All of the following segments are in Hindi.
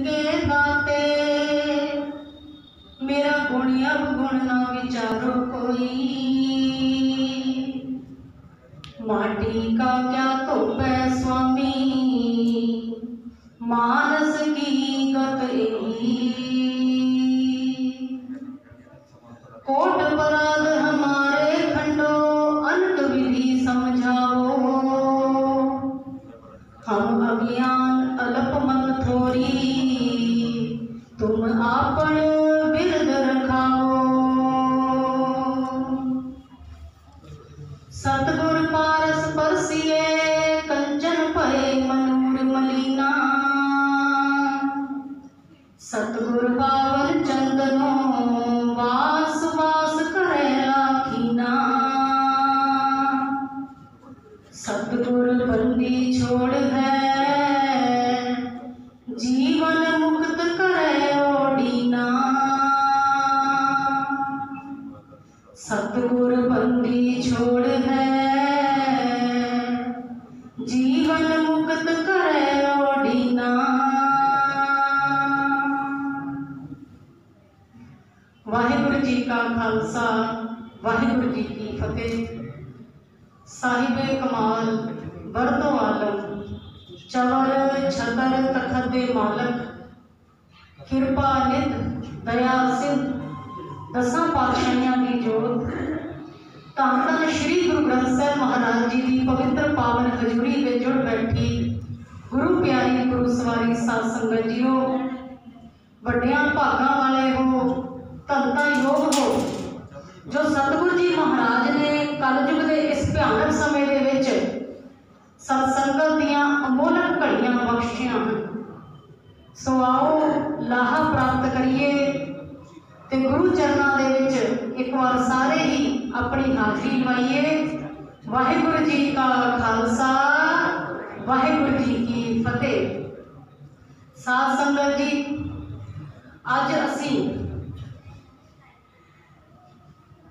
के दाते, मेरा गुण अवगुण ना विचारो कोई। माटी का क्या तोपै स्वामी, मानस की गत यही। कोट अपराध हमारे खंडो, अनंत विधि समझाओ। हम अज्ञान अल्प मत थोरी, तुम आपन बिरद रखाओ। सतगुर पारस परसिए, कंचन भय मनूर मलीना। सतगुर पावन चंदनो, वास वास करे लाखीना। सतगुर बंदी छोड़ है, जीवन मुक्त करे ओडीना। सतगुर बंदी छोड़ है, जीवन मुक्त करे ओडीना। वाहिगुरु जी का खालसा, वाहिगुरु जी की फतेह। साहिबे कमाल बरदो आलम, चवर छतर तखत दे मालक। किरपा नित दया सिंध, दसां पातशाहियां की जोत। धन धन श्री गुरु ग्रंथ साहिब महाराज जी की पवित्र पावन हजूरी में जुड़ बैठी गुरु प्यारी गुरु सवारी साध संगत जीओ। वड्डियां भागां वाले हो, धन धन योग हो, जो सतगुरु जी महाराज ने कलयुग के इस भयानक समय के विच सत्संगत दीआं अमोलक घड़ियां बख्शियां हैं। सो आओ लाहा प्राप्त करिए ते गुरु चरणों दे विच एक बार सारे ही अपनी हाजरी लवाइए। वाहिगुरु जी का खालसा, वाहिगुरु जी की फतेह। साध संगत जी, अज असी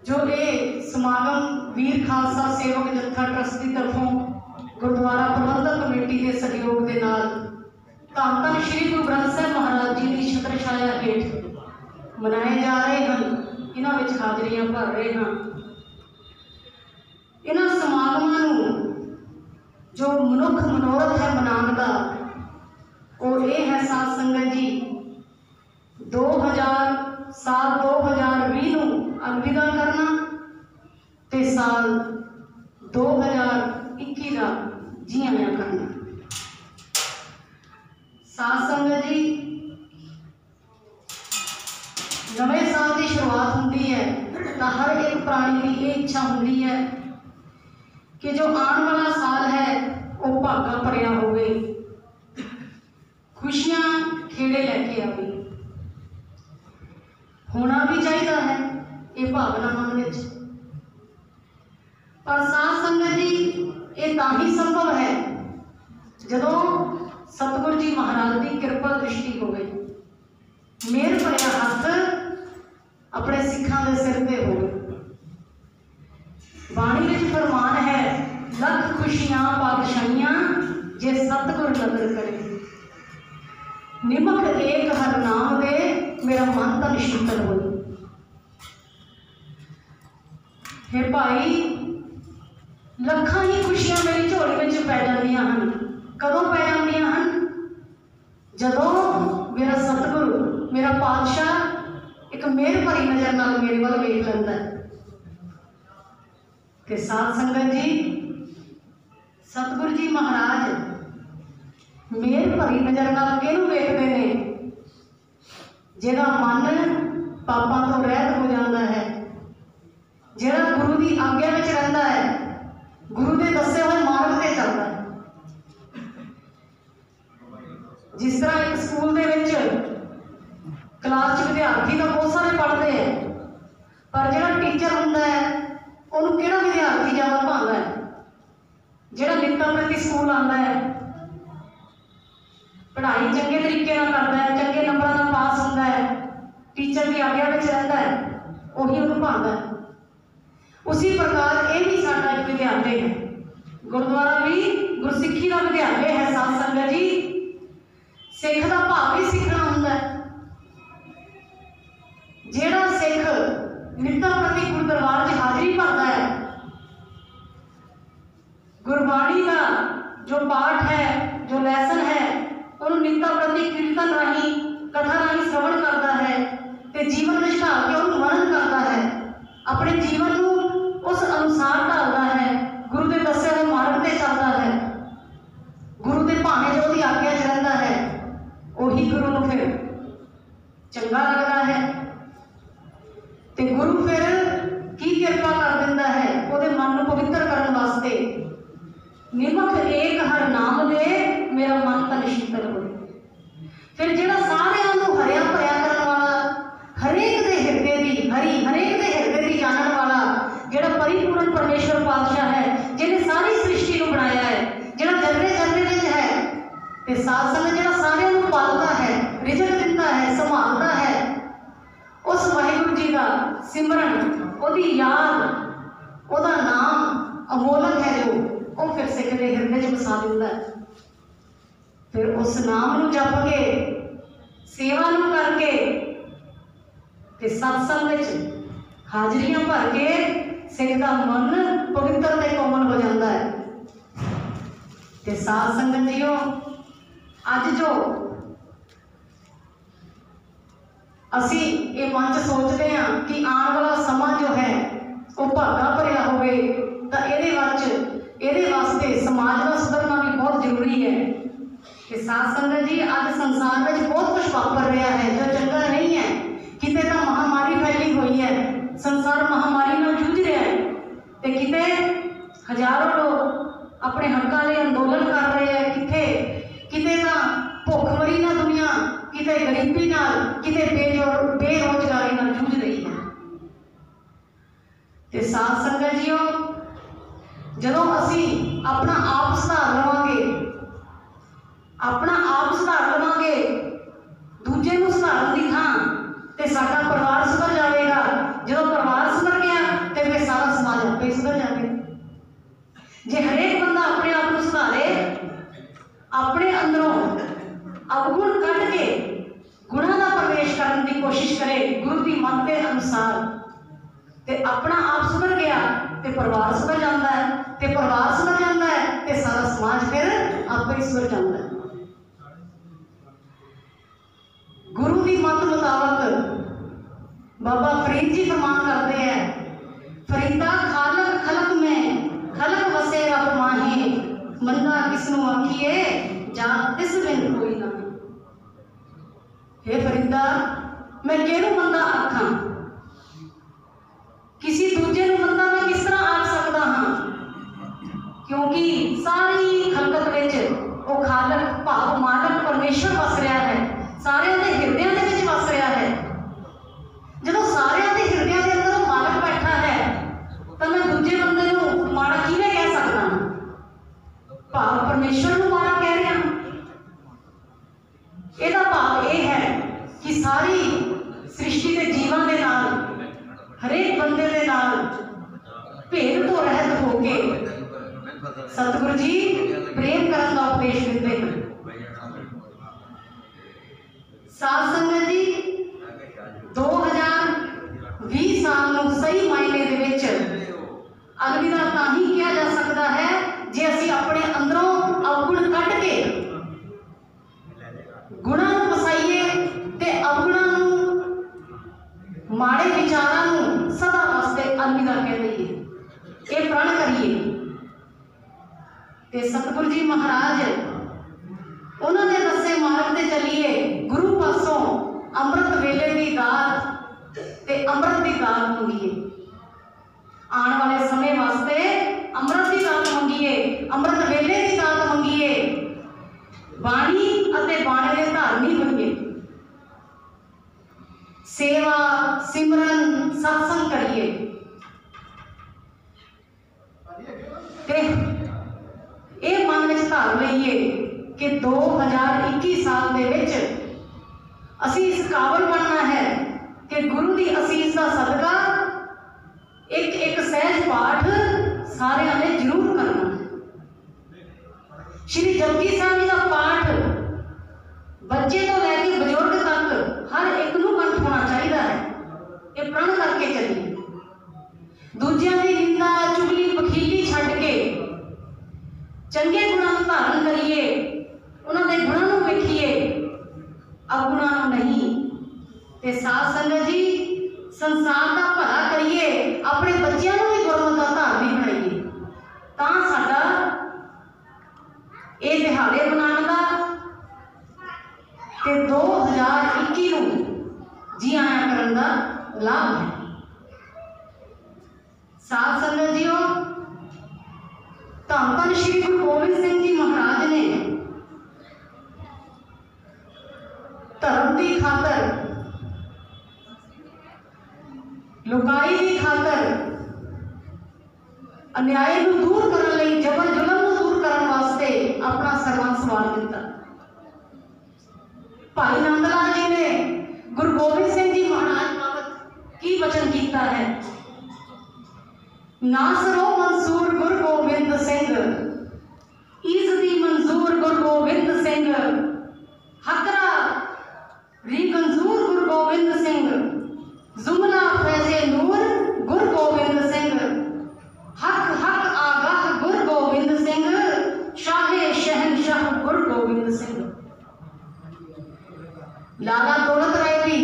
जो ये समागम वीर खालसा सेवक जत्था ट्रस्ट की तरफों गुरुद्वारा प्रबंधक कमेटी के सहयोग के नाल धन धन श्री गुरु ग्रंथ साहिब महाराज जी की छत्र छाया हेठ मनाए जा रहे हैं, इन्हां विच हाजरियां भर रहे हैं। इन्हां समागमां नूं जो मनुख मनोरथ है मनाउण दा, वो ये है साध संगत जी, 2020 नूं अलविदा करना ते साल 2021 का जी आया करना। साध संगत जी, नवे साल की शुरुआत होती है तो हर एक प्राणी की ये इच्छा होती है कि जो आने वाला साल है वो भागा भरिया होवे, खुशियां खेड़े लैके आवे। होना भी चाहिए है ये भावना मन में। पर साध संगत जी, ये ताही संभव है जदों सतगुरु जी महाराज की कृपा दृष्टि हो गई, मेहर भरिया हथ अपने सिखां के सिर पे हो। बाणी विच फरमान है, लख खुशियां पातशाहियां जे सतगुर नदर करे। निमक एक हर नाम दे, मेरा मन तन शीतल हो। हे भाई, लखां ही खुशियां मेरी झोली में पै जांदियां हन। कदों पै जांदियां हन? जदों मेरा सतगुरु, मेरा पातशाह एक मेहर भरी नज़र नाल मेरे वाल वेख लैंदा है। ते साध संगत जी, सतगुरु जी महाराज मेहर भरी नज़र नाल किहनूं वेखदे ने? जिहदा मन पापां तो रहत हो जाता है, जिहड़ा गुरु की आग्या में रहिंदा है, गुरु के दसे हुए मार्ग से चलता है। जिस तरह एक स्कूल के क्लास विद्यार्थी तो बहुत सारे पढ़ते हैं, पर जो टीचर होंदा है उन्होंने किहड़ा विद्यार्थी ज़्यादा भांदा है? जिहड़ा नित्ता प्रति स्कूल आता है, पढ़ाई चंगे तरीके करता है, चंगे नंबर का पास होता है, टीचर की आग्या में रहता है, वही उन्होंने भांदा है। उसी प्रकार ये भी साडा एक विद्यालय है, गुरुद्वारा भी गुरसिक्खी का विद्यालय है। साध संगत जी, सिख का भाव भी सीखना नित्ता प्रति गुरु दरबार च हाजरी भरता है। गुरबाणी का जो पाठ है, जो लैसन है, उन्होंने नित्ता प्रति कीर्तन राही, कथा राही श्रवण करता है ते जीवन में ढाल के उन्होंने मनन करता है, अपने जीवन को उस अनुसार ढालता है, गुरु के दसे हुए मार्ग से चलता है, गुरु के भाने जो उसकी आज्ञा च रहिंदा है, उही गुरु को फिर चंगा लगता है। ते गुरु फिर की कृपा कर दिंदा है उहदे मन को पवित्र करने वास्ते, निमक एक हर नाम दे मेरा मन तन शीतल होए। फिर जिहड़ा सारिआं नूं हरिया भरिया करन वाला, हरेक दे हिरदे दी हरेक दे हिरदे दी जानन वाला, जिहड़ा परिपूर्ण परमेश्वर पातशाह है, जिहने सारी सृष्टि नूं बनाया है, जिहड़ा जर्रे जर्रे विच है ते साथ संग जिहड़ा सारिआं नूं पालदा है, रिजक दिंदा है, संभालदा है, उस वाहिगुरू जी का सिमरन, ओदी याद, ओदा नाम अमोलक है जो वो फिर सिख के हिरदे च बसा दिंदा है। फिर उस नाम नूं जप के, सेवा नूं करके ते सत्संग विच हाजरियां भर के सिख का मन पवित्र ते कोमल हो जाता है। ते साध संगत जीओ, अज जो असी ये मन च सोचते हैं कि आने वाला समा जो है वो भागा भरिया होवे, तो ये वास्ते समाज का सुधरना भी बहुत जरूरी है। कि साध संगत जी, अज संसार में बहुत कुछ वापर रहा है जो चंगा नहीं है। किते तो महामारी फैली हुई है, संसार महामारी में जूझ रहा है, तो किते हजारों लोग अपने हकों लिए अंदोलन कर रहे हैं, किते तो भुखमरी ना दुनिया, किते गरीबी नाल, किते बेरोजगारी नाल जूझ रही है। ते साध संगत जीओ, जदों असी अपना आप सुधार लवांगे, अपना आप सुधार लवांगे, दूजे नूं सुधारन दी थां ते साडा परिवार सुधर जाएगा। जदों परिवार सुधर गया तो फिर सारा समाज आपे सुधर जाएगा। जे हरेक बंदा अपने आप को सुधारे, अपने अंदरों अवगुण कढ़ के गुणों का प्रवेश करने की कोशिश करे गुरु की मत के अनुसार, ते अपना आप सुधर गया तो परिवार सुधर जाता है, तो परिवार सुधर जाता है तो सारा समाज फिर आपे सुधर जाता है। गुरु की मत मुताबक बाबा फरीद जी फरमान करते हैं, फरीदा खालक खलक में खलक वसे रब माहे, मंदा किसनों आखिए जा तिस बिन कोई ना। हे फरीदा, मैं केनू मंदा आखा, किसी दूजे नूं मंदा मैं किस तरह आख सकता हाँ, क्योंकि सारी खलकत विच वो खालक भाव मालक परमेश्वर वस रहा है, सारे दे हिरदियां दे विच वस रहा है। जदों सारे दे हिरदियां दे अंदर मालक बैठा है तो मैं दूजे बंदे नूं माड़ा किवें कह सकदा, भाव परमेश्वर नूं माड़ा कह रहा। ਇਹਦਾ भाव यह है कि सारी सृष्टि के जीवन के नाल, हरेक बंदे के नाल भेद तो रहत होके सतगुरु जी प्रेम करन का उपदेश देते हैं। साध संगत जी, 2020 साल नूं सही मायने दे विच अलविदा तां ही किया जा सकता है जे असीं अपने अंदरों अवगुण कढ़ के गुणां नूं वसाईए ते अवगुणां नूं, माड़े विचारां नूं सदा वास्ते अलविदा कह दईए, ये प्रण करिए। ते सतगुरु जी महाराज उन्होंने दसे मार्ग ते चलिए, गुरु पासों अमृत वेले की दात ते अमृत की दात मंगीए। आने वाले समय वास्ते अमृत की दात मंगीए, अमृत वेले की दात मंगीए, बाणी अते बाणे दे धारनी बनिए, सेवा सिमरन सत्संग करिए। ते ये मन में धार लईए कि 2021 साल दे विच असी इस काबल बनना है कि गुरु की असीस का सदका एक एक सहज पाठ सारे ने जरूर करना है। श्री जपजी साहब जी का पाठ बच्चे तो लैके बजुर्ग तक हर एक नूं कंठ होना चाहिए है। ये प्रण करके चलिए। अपना नहीं। ते साध संगत जी संसार का भला करिए, अपने बच्चों को भी गुरमत का धार्मिक बनाइए, तां साडा ये दिहाड़े मनाने का ते 2021 नूं जी आया करन दा लाभ है। साध संगत जी धन धन श्री गुरु गोबिंद सिंह जी महाराज ने धर्म की खातर, लुकाई की खातर, अन्याय को दूर करने लई, जबर जुलम को दूर करने वास्ते अपना सर्वंस वार दिता। भाई नंदलाल जी ने गुरु गोबिंद सिंह जी महाराज बाबत की वचन किया है, नासरो मंसूर गुरु गोबिंद सिंह, ईजदी मंजूर गुरु गोबिंद सिंह, हकरा रिकंजूर गुरु गोबिंद सिंह, जुमला फैजे नूर गुरु गोबिंद सिंह, हक हक आगाह गुरु गोबिंद सिंह, शाहे शहनशाह गुरु गोबिंद सिंह। लाला दौलत राय भी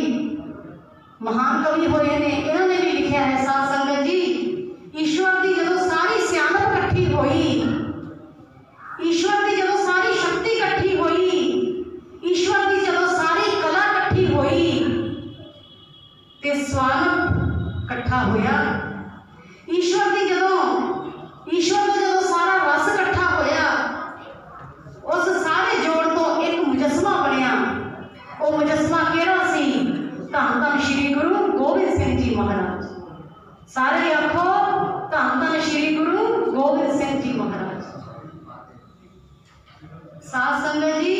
महान कवि होए ने, इन्होंने भी लिखा है साध संगत जी, ईश्वर की जो सारी सियानत कट्ठी हुई, ईश्वर की जो सारी शक्ति कट्ठी हुई, ईश्वर की जो सारी कला कट्ठी हुई ते स्वागत कट्ठा होया। ईश्वर की ईश्वर का जो सारा रस कट्ठा होया, उस सारे जोड़ तो एक मुजस्मा बनया। वो मुजस्मा केड़ा सी? धन धन श्री गुरु गोबिंद सिंह जी महाराज। सारे आखो धन धन श्री गुरु गोबिंद सिंह जी महाराज। साध संगत जी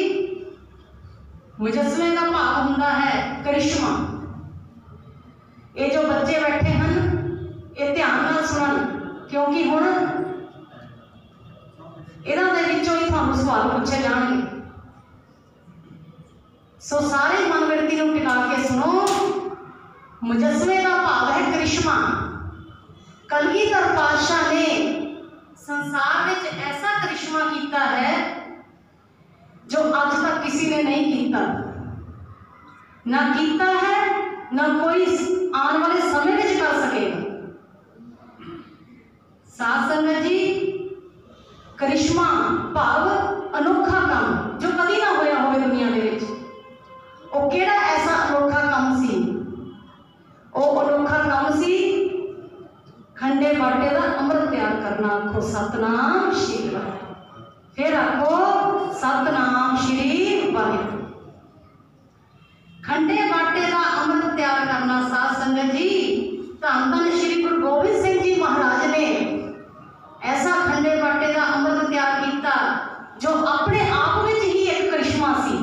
मुजस्मे का भाव होंदा है करिश्मा। ये जो बच्चे बैठे हैं ये ध्यान नाल सुनन, क्योंकि हुण इहदां दे विचों ही तुहानूं सवाल पूछे जाणगे। सो सारे मन वृत्ति नूं टिका के सुनो। मुजस्मे का भाव है करिश्मा। कलगीधर पातशाह ने संसार में ऐसा करिश्मा किया है जो आज तक किसी ने नहीं किया, ना किया है, ना कोई आने वाले समय में कर सकेगा। साध संगत जी करिश्मा भाव अनोखा काम जो कभी ना होया होवे दुनिया दे विच। वो केड़ा ऐसा अनोखा काम सी? वो अनोखा काम सी खंडे बाटे का अमृत तैयार करना। आखो सतनाम श्री वाहिगुरू। फिर आखो सतनाम श्री वाहिगुरू। खंडे बाटे का अमृत तैयार करना। साध संगत जी धन धन श्री गुरु गोबिंद सिंह जी महाराज ने ऐसा खंडे बाटे का अमृत तैयार किया जो अपने आप में ही एक करिश्मा सी।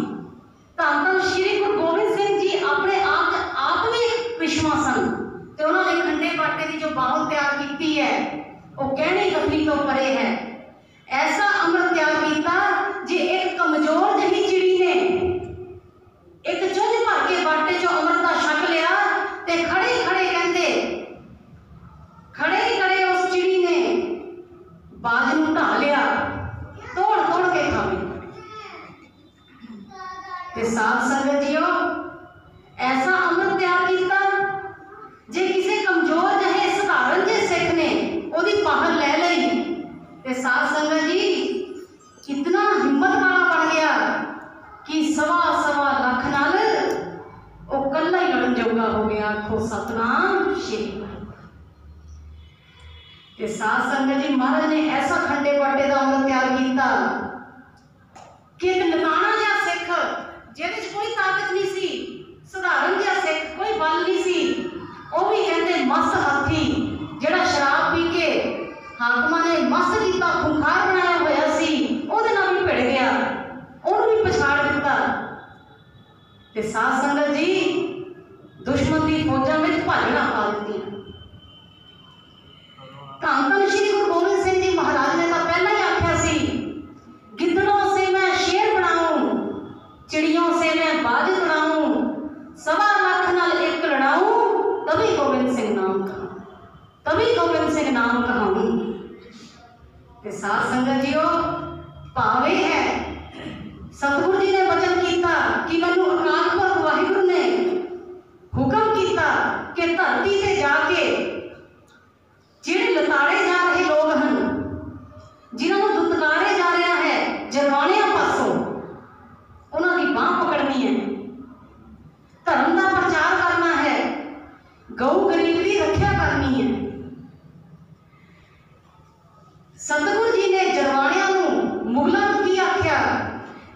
धन धन श्री गुरु गोबिंद सिंह जी अपने आप में एक करिश्मा सन। तो उन्होंने खंडे बाटे की जो बाहुल तैयार की है वो कहने कथनी तो परे है। ऐसा अमृत तैयार किया जे एक कमजोर जही चिड़ी ने एक चुंझ भर के बाटे जो अमृत का छक लिया ते खड़े खड़े कहते खड़े उस चिड़ी ने बाज नूं ढा लिया, तोड़ तोड़ के खावे। ते साध संगत जीओ ऐसा अमृत तैयार किया जे किसी कमजोर जहे साधारण जे सिख ने ओदी पाहल ले लई ते साध संगत जी इतना हिम्मत वाला बन गया कि सवा लख नाल ओ कल्ला ही लड़न जोगा हो गया। आखो सतनाम श्री वाहिगुरू। ते साध संगत जी महाराज ने ऐसा खंडे बाटे का अमृत तैयार किया कि एक नकाना जिहा सिख जिहदे च कोई ताकत नहीं सी, साधारण जिहा सिख कोई बल नहीं सी, वो भी कहते मस्त हाथी जिहड़ा शराब पी के हाकमां ने मस्त किया खुंखार बनाया होया सी, उहदे नाल भी भिड़ गया, उहनूं भी पछाड़ दिता। ते साध संगत जी दुश्मन की फौजां में भाजना पा दी। धन धन श्री गुरु गोबिंद सिंह जी महाराज ने तो पहला ही आख्या सी, गिद्दड़ों से मैं शेर बनाऊं, चिड़ियों से मैं बाज बनाऊं, सवा लाख नाल एक लड़ाऊं, तभी गोबिंद सिंह नाम कहा, तभी गोबिंद सिंह नाम कहाऊं। ते साध संगत जीओ भावे है सतगुरु जी ने वचन किया कि मैनू अकाल धर्म का प्रचार करना है, गऊ गरीब की रक्षा करनी है। सतगुरु जी ने जरवाणियां नूं मुगलों नूं की आख्या,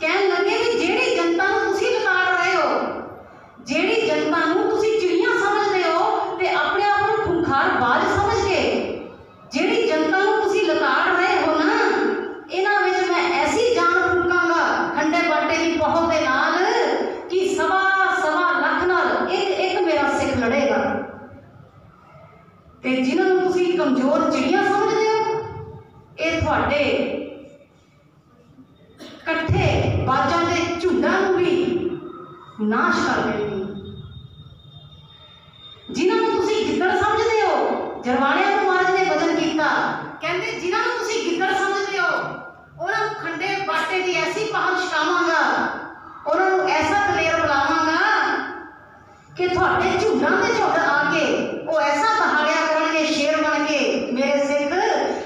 कहन लगे भी जेड़ी जनता नूं तुसीं लताड़ रहे हो, जेड़ी जनता नूं तुसीं चिड़ियां समझदे हो ते अपने आप नूं खूंखार बाज समझ के जेड़ी जनता नूं तुसीं लताड़ रहे हो ना, इन्हां विच मैं ऐसी जान फूकांगा खंडे बाटे की पहुल दे नाल कि सवा लख नाल एक मेरा सिख लड़ेगा। ते जिन्हां नूं तुसीं कमजोर चिड़ियां समझदे हो, ये तुहाडे कट्ठे बाजां दे झुंडां नूं भी नाश कर देणगे। जिन्हां नूं तुसीं गिद्दड़ समझदे हो, जरवाणियां नूं महाराज ने वचन कीता, कहंदे जिन्हां नूं तुसीं गिद्दड़ समझदे हो उन्हां नूं खंडे बाटे दी ऐसी पहल छकावांगा, उन्हां नूं ऐसा दलेर बुलावांगा कि तुहाडे झुंडां दे झुंड आके वो ऐसा दहाड़िया करनगे शेर बन के मेरे सिख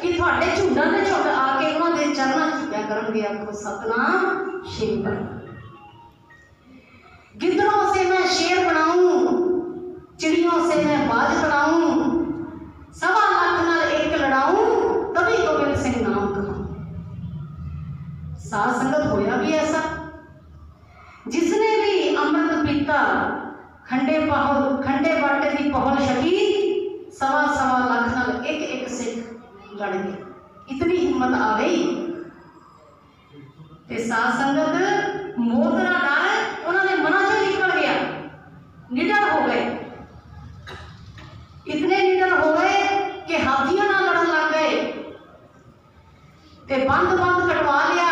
कि तुहाडे झुंडां दे झुंड आके उन्हां दे चरनां च क्या करनगे। आखो सतनाम श्री वाहिगुरू। गिद्दड़ों से मैं शेर बनाऊं, चिड़ियों से मैं बाज तड़ाऊं, सवा लाख नाल एक लड़ाऊं, तभी गोबिंद सिंह नाम कहूं। साध संगत होया भी ऐसा, जिसने भी अमृत पीता खंडे बाटे की पहुल छकी, सवा लाख नाल एक सिख लड़ गए। इतनी हिम्मत आ गई। ते साध संगत मौत का डर उन्होंने मना चो निकल गया, निडर हो गए। इतने निडर हो गए कि हाथियों नाल लड़न लग गए ते बंद कटवा लिया।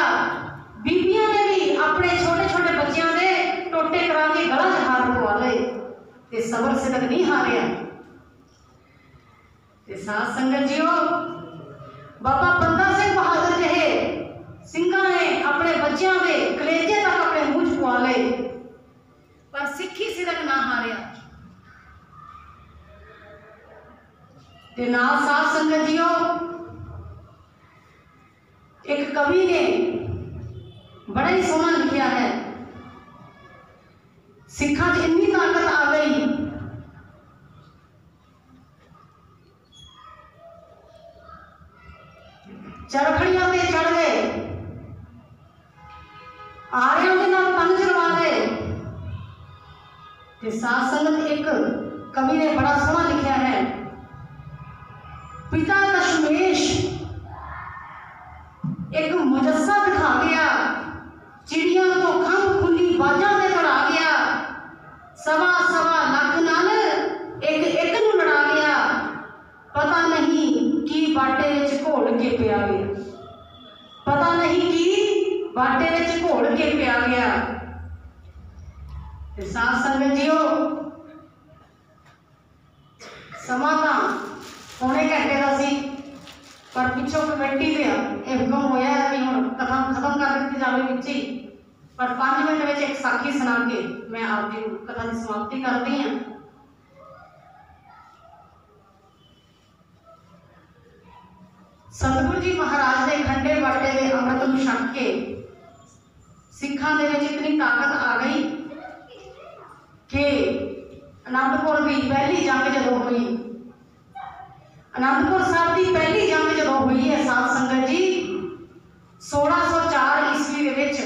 बीबियां ने भी अपने छोटे छोटे बच्चों के टोटे करा के गला च हार पवा लए ते सबर से तक नहीं हारिया। ते साध संगत जियो, बाबा बंदा सिंह बहादुर जहे सिंघां ने अपने बच्चों के कलेजे तक अपने मुंह च पवा लए, पर सिक्खी सिदक ना हारिया। ते नाल साध संगत जियो, एक कवि ने बड़ा ही सोहना लिखा है, सिखां च इन्नी ताकत आ गई चरखड़ियां पे चढ़ गए, आर्यों के नाल तन चढ़वा गए। साध संगत एक कवि ने बड़ा सोहना लिखा है, पिता दशमेश एक मुजस्सा दिखा गया, चिड़िया तो खंभ खुली बाजा से कड़ा गया, सवा लाख नाल एक नूं लड़ा गया, पता नहीं की बाटे विच घोल के पिया गया, पता नहीं की बाटे विच घोल के पिया गया। साध संगत जियो, समा तो पौने घंटे का सी, पर पिछों कमेटी से यह हुक्म होया कि हुण कथा खत्म कर दी जाए विच ही, पर 5 मिनट में एक साखी सुना के मैं आपकी कथा की समाप्ति करती हाँ। सतगुरु जी महाराज ने खंडे बाटे के अमृत नूं छक के सिखां दे विच इतनी ताकत आ गई कि आनंदपुर की पहली जंग जदों हुई, आनंदपुर साहब की पहली जंग जदों हुई है साध संगत जी 1604 ईस्वी के विच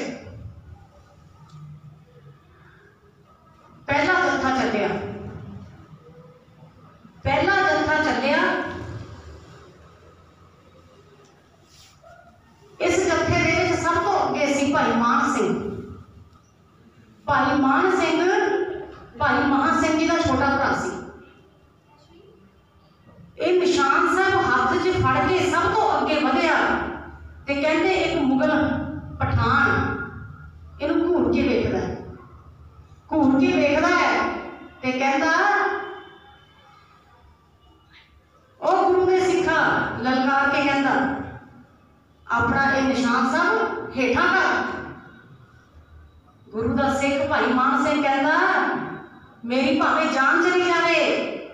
पहला जत्था चलिया, इस जत्थे दे विच सब तो अगे सी भाई मान सिंह। भाई मान सिंह भाई महान सिंह जी का छोटा भरा सी। ये निशान साहब हाथ च फड़ के सब तो अगे वधिया ते कहते एक मुगल पठान इनू घूर के वेखदा है ते कहता ओ गुरु दे सिखा, ललकार के कहता अपना ये निशान साहब हेठा कर। गुरु का सिख भाई मान सिंह कहता मेरी भावें जान चली जाए,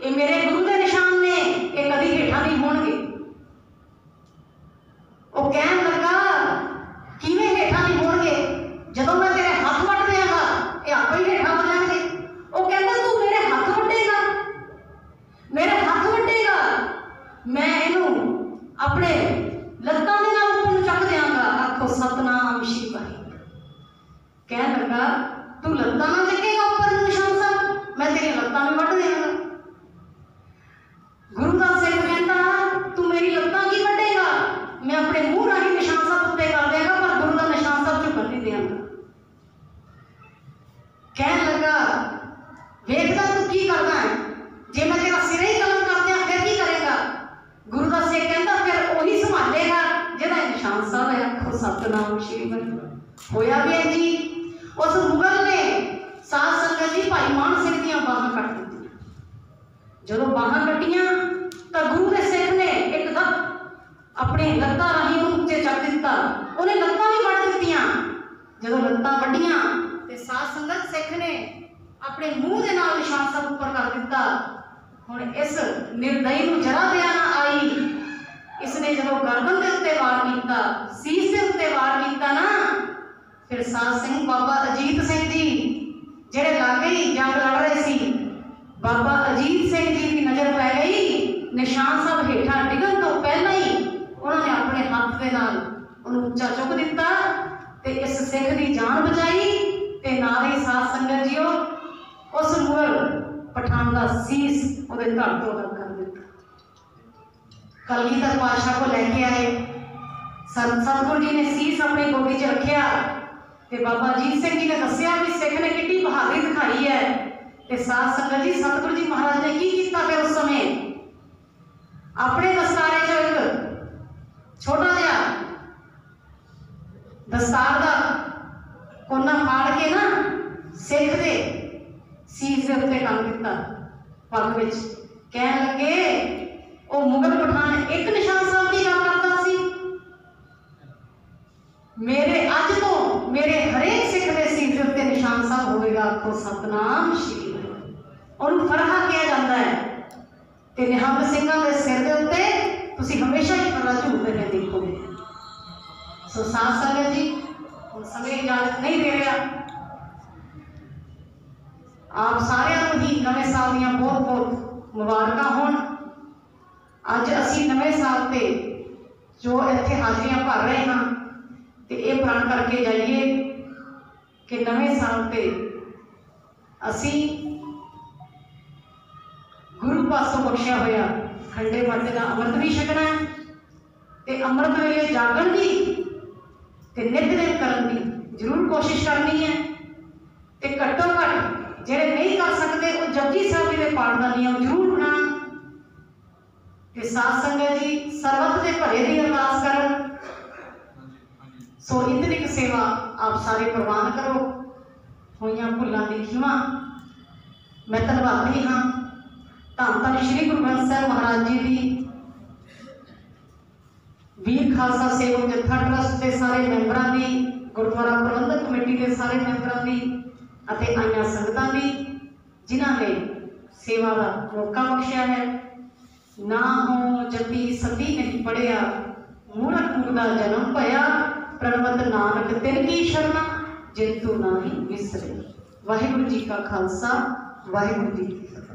ये मेरे गुरु के निशान ने, ये कभी हेठा नहीं होणगे। वो कहन लगा किवें हेठा नहीं होणगे, जदों मैं तेरे हाथ वट देंगा ये आपे ही हेठा हो जाएंगे। वो तू लत्तां ना चकेगा उपर निशान साहब, मैं तेरी लत्तां भी वड्ढ देंगा। गुरु का सिख कहता तू मेरी लत्तां की वड्ढेगा, मैं अपने मुंह राही निशान साहब उत्ते कर देगा, पर गुरु का निशान साहब झुकन नहीं देंगा। कह लगा वेखदा तू की करना है, जे मैं तेरा सिर ही कलम कर दिया फिर की करेगा। गुरु का सिख कहता फिर वही संभालेगा जिहदा निशान साहब है। आखो सतनाम श्री वाहिगुरू। होया भी है जी, उस मुगल ने साध संगत जी भाई मान सिंह दी बाहां कट दी। जदों बाहां कटियां तो गुरु के सिख ने एकदम अपने लत्तां राही उच्चे चक दिता, उन्हें लत्तां भी वड्ढ दित्तियां। जदों लत्तां वड्ढियां ते साध संगत सिख ने अपने मुंह दे नाल निशान साहब उपर कर दिता। हुण इस निर्दयी नूं जरा दया ना आई। इसने जदों गर्दन के उत्ते वार कीता, सीस के उत्ते वार कीता ना, फिर साध सिंह बाबा अजीत सिंह जी जेड़े लागे ही जंग लड़ रहे सी, बाबा अजीत सिंह जी की नज़र पै गई। निशान साहब हेठा डिगन तो पहला ही उन्होंने अपने हाथ के नाल उन्हें उच्चा चुक दिता ते इस सिख की जान बचाई ते नाल ही साध संगत जीओ उस मुगल पठान का सीस उहदे धड़ तो अलग कर दिता। कलगीधर पातशाह को लैके आए, सतगुरु जी ने सीस अपनी गोदी च रखिया ते बाबा अजीत सिंह जी ने दसिया भी सिख ने कितनी बहादुरी दिखाई है। ते साध संगत जी सतगुरु जी महाराज ने की कीता फिर उस समय अपने दस्तारे चो एक छोटा जिहा दस्तार का कोना फाड़ के ना सिख दे सीस के उत्ते टंग दिता पग विच। कहन लगे वो मुगल पठान एक निशान साहब की गल करता सी, मेरे अज तो मेरे हरेक सिख के सीस के उत्ते निशान साहब होगा। आखो सतनाम श्री वाहिगुरू। उन्हें फरहा किया जाता है ते निहंग सिंघां दे सिर के उत्ते तुसीं हमेशा ही फरहा झूलते हुए देखोगे। सो साध संगत जी हुण समय इजाजत नहीं दे रहा। आप सारिਆਂ ही नवे साल ਦੀਆਂ बहुत बहुत मुबारकां होण। अज असीं नवे साल ते जो इत्थे हाजरियां भर रहे हाँ ते ये प्रण करके जाइए कि नवे साल ते असीं गुरु पासों बख्शिया होया खंडे बाटे का अमृत भी छकना है ते अमृत वेले जागण दी ते नित-नित करन दी जरूर कोशिश करनी है। ते घट्टो घट जेड़े नहीं कर सकते वो जपजी साहब जी के पाठ का नियम जरूर बनान ते साध संगत जी सर्वत के भले की अरदास करन। सो इतनी की सेवा आप सारे प्रवान करो। होइयां भुलां दी खिमा मैं धन्नवादी हाँ। धन धन श्री गुरु ग्रंथ साहिब महाराज जी की वीर खालसा सेवक जत्था ट्रस्ट के सारे मैंबरां की, गुरुद्वारा प्रबंधक कमेटी के सारे मैंबरां की अते आईयां संगतां की जिन्हां ने सेवा का मौका बख्शिया है। ना हो जपी सती नहीं पढ़िया, मूरख मुर्दा जन्म भया, प्रणवत नानक तिन की शरणा, जिंतु ना ही विसरे। वाहिगुरू जी का खालसा, वाहिगुरू जी की फतेह।